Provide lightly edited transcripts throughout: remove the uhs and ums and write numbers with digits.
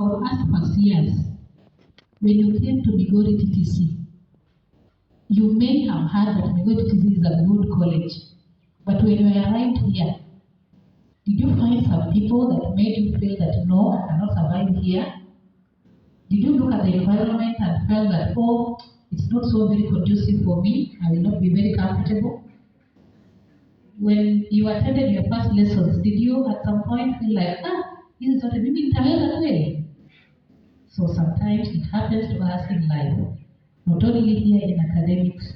our first years, when you came to Migori TTC, you may have heard that Migori TTC is a good college. But when you arrived here, did you find some people that made you feel that no, I cannot survive here? Did you look at the environment and felt that, oh, it's not so very conducive for me, I will not be very comfortable? When you attended your first lessons, did you at some point feel like, this is what mimi nitaweza kweli? So sometimes it happens to us in life, not only here in academics,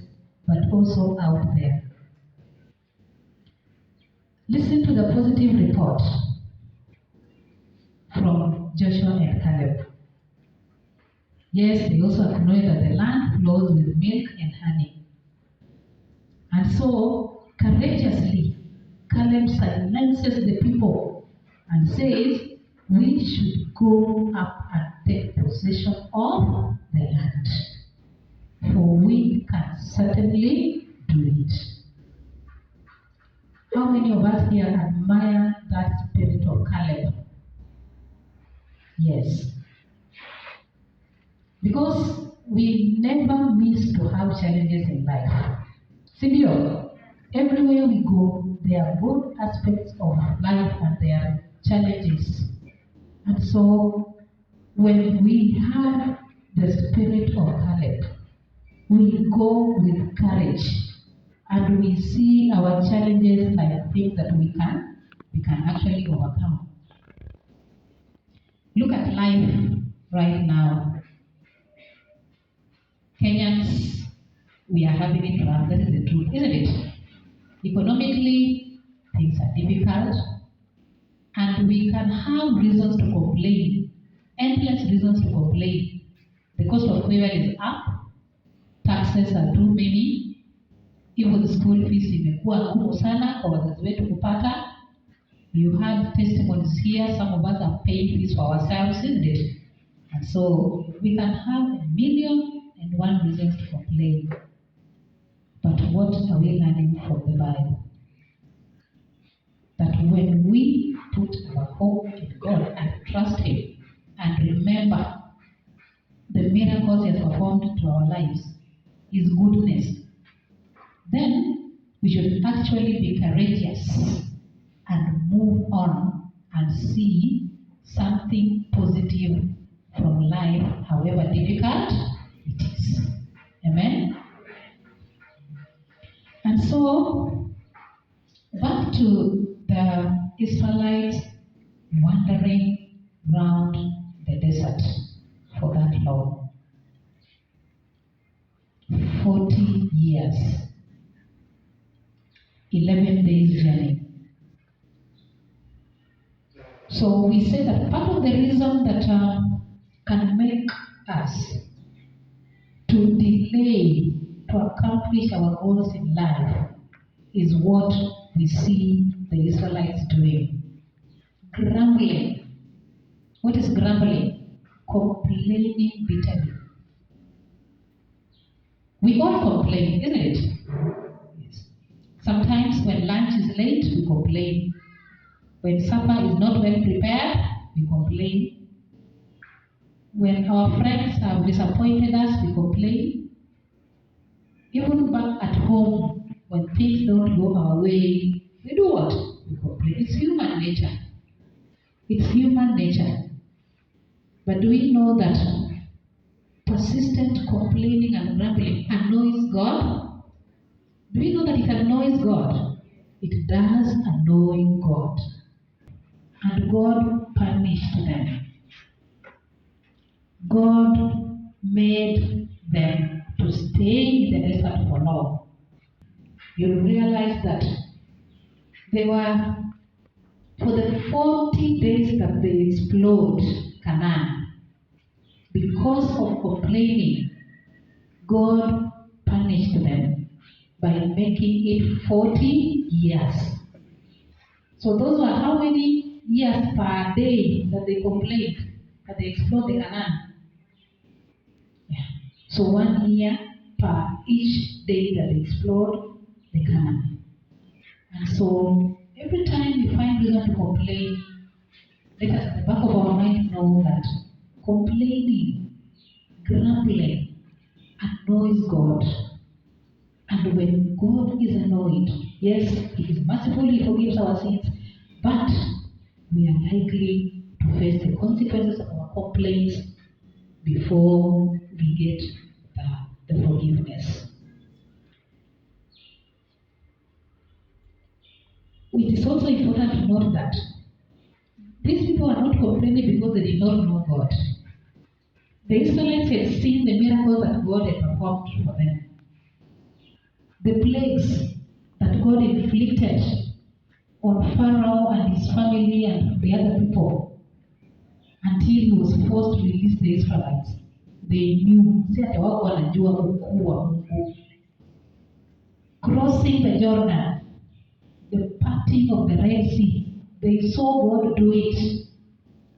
but also out there. Listen to the positive report from Joshua and Caleb. Yes, they also acknowledge that the land flows with milk and honey. And so, courageously, Caleb silences the people and says, we should go up and take possession of the land, for we can certainly do it. How many of us here admire that spirit of Caleb? Yes. Because we never miss to have challenges in life. Sindio, everywhere we go, there are good aspects of life and there are challenges. And so, when we have the spirit of Caleb, we go with courage and we see our challenges like things that we can actually overcome. Look at life right now. Kenyans, we are having it rough, that is the truth, isn't it? Economically, things are difficult, and we can have reasons to complain, endless reasons to complain. The cost of fuel is up, taxes are too many, even school fees imekuwa ngumu sana kwa wazazi wetu kupata. You had testimonies here, some of us are paying fees for ourselves, isn't it? And so we can have 1,000,001 reasons to complain. But what are we learning from the Bible? That when we put our hope in God and trust Him and remember the miracles He has performed to our lives, His goodness, then we should actually be courageous and move on and see something positive from life, however difficult it is. Amen? And so, back to the Israelites wandering around the desert for that long. 40 years. 11 days journey. So we say that part of the reason that can make us to delay to accomplish our goals in life is what we see the Israelites doing. Grumbling. What is grumbling? Complaining bitterly. We all complain, isn't it? Yes. Sometimes when lunch is late, we complain. When supper is not well prepared, we complain. When our friends have disappointed us, we complain. Even back at home, when things don't go our way, we do what? We complain. It's human nature. It's human nature. But do we know that persistent complaining and grumbling annoys God? Do we know that it annoys God? It does annoy God. And God punished them. God made them to stay in the desert for long. You realize that they were, for the 40 days that they explored Canaan, because of complaining, God punished them by making it 40 years. So those were how many years per day that they complained, that they explored the Canaan? Yeah. So 1 year per each day that they explored the Canaan. And so every time we find reason to complain, let us at the back of our mind know that complaining, grumbling, annoys God. And when God is annoyed, yes, He is merciful, He forgives our sins, but we are likely to face the consequences of our complaints before we get the forgiveness. It is also important to note that these people are not complaining because they did not know God. The Israelites had seen the miracles that God had performed for them. The plagues that God inflicted on Pharaoh and his family and the other people until he was forced to release the Israelites. They knew. Crossing the Jordan, the parting of the Red Sea, they saw God do it,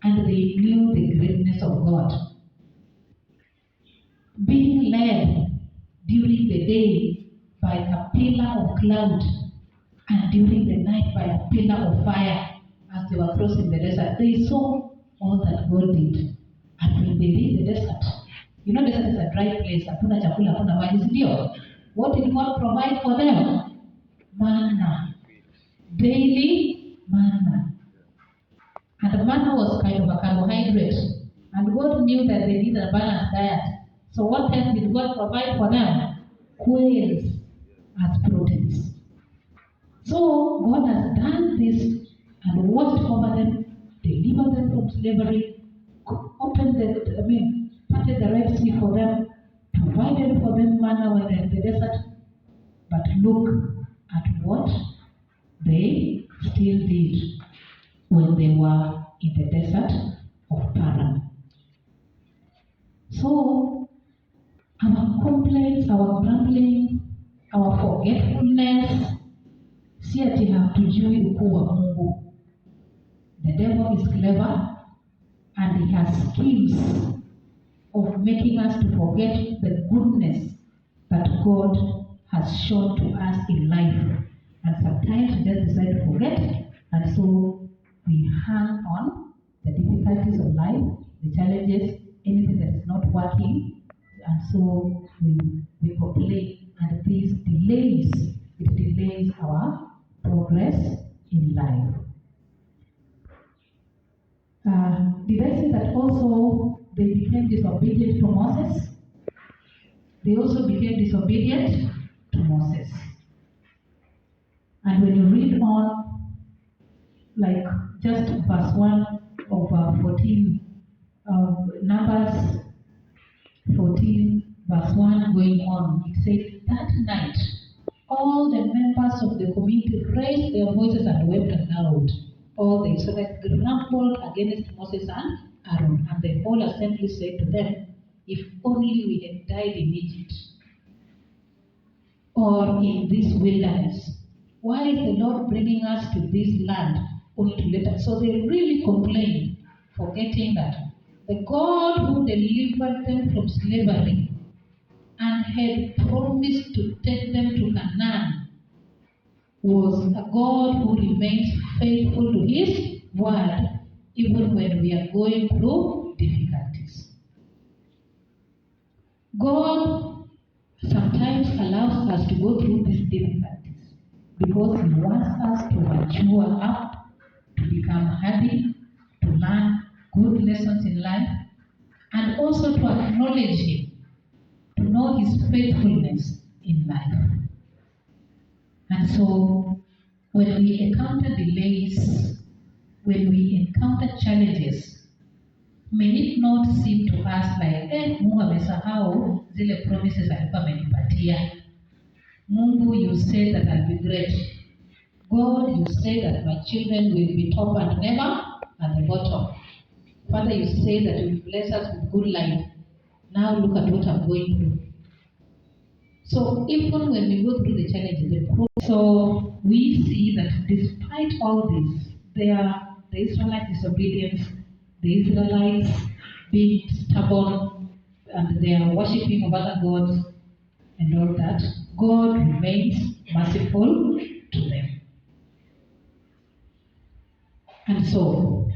and they knew the greatness of God. Being led during the day by a pillar of cloud, and during the night by a pillar of fire as they were crossing the desert, they saw all that God did. And when they reached the desert, desert is a dry place, hakuna chakula, hakuna maji, ndio. What did God provide for them? Manna. Daily manna. And the manna was kind of a carbohydrate. And God knew that they needed a balanced diet. So what else did God provide for them? Quails as proteins. So God has done this and watched over them, delivered them from slavery, parted the Red Sea for them, provided for them manna when they're in the desert. But look at what they still did when they were in the desert of Paran. So, our complaints, our grumbling, our forgetfulness, si ati hatujui ukuu wa Mungu. The devil is clever and he has schemes of making us to forget the goodness that God has shown to us in life. And sometimes we just decide to forget, and so we hang on the difficulties of life, the challenges, anything that is not working, and so we complain, and this delays our progress in life. Did I say that also they became disobedient to Moses? They also became disobedient to Moses. And when you read on, like just verse 1 of 14, Numbers 14, verse 1 going on, it says, that night, all the members of the community raised their voices and wept aloud. All the Israelites grumbled against Moses and Aaron, and the whole assembly said to them, if only we had died in Egypt or in this wilderness. Why is the Lord bringing us to this land only to let us? So they really complained, forgetting that the God who delivered them from slavery and had promised to take them to Canaan was a God who remains faithful to His word even when we are going through difficulties. God sometimes allows us to go through these difficulties because He wants us to mature up, to become hardy, to learn good lessons in life, and also to acknowledge Him, to know His faithfulness in life. And so, when we encounter delays, when we encounter challenges, may it not seem to us like, Mungu amesahau zile promises alikuwa amenipatia. Mungu, you said that I'll be great. God, you said that my children will be top and never at the bottom. Father, you said that you will bless us with good life. Now look at what I'm going through. So even when we go through the challenges, so we see that despite all this, the Israelite disobedience, the Israelites being stubborn, and they are worshipping of other gods and all that, God remains merciful to them. And so,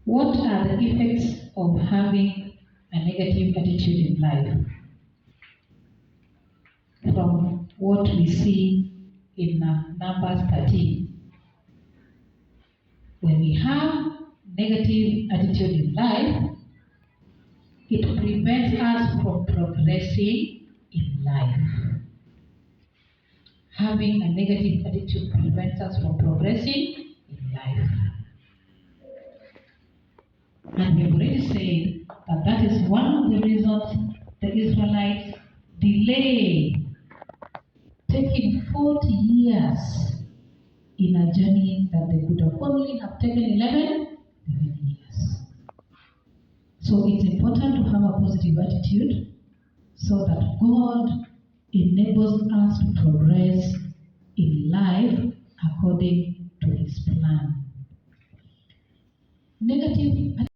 what are the effects of having a negative attitude in life from what we see in Numbers 13. When we have negative attitude in life, it prevents us from progressing in life. Having a negative attitude prevents us from progressing in life. And we have already said that that is one of the reasons the Israelites delayed, taking 40 years in a journey that they could have only have taken 11 years. So it's important to have a positive attitude so that God enables us to progress in life according to His plan. Negative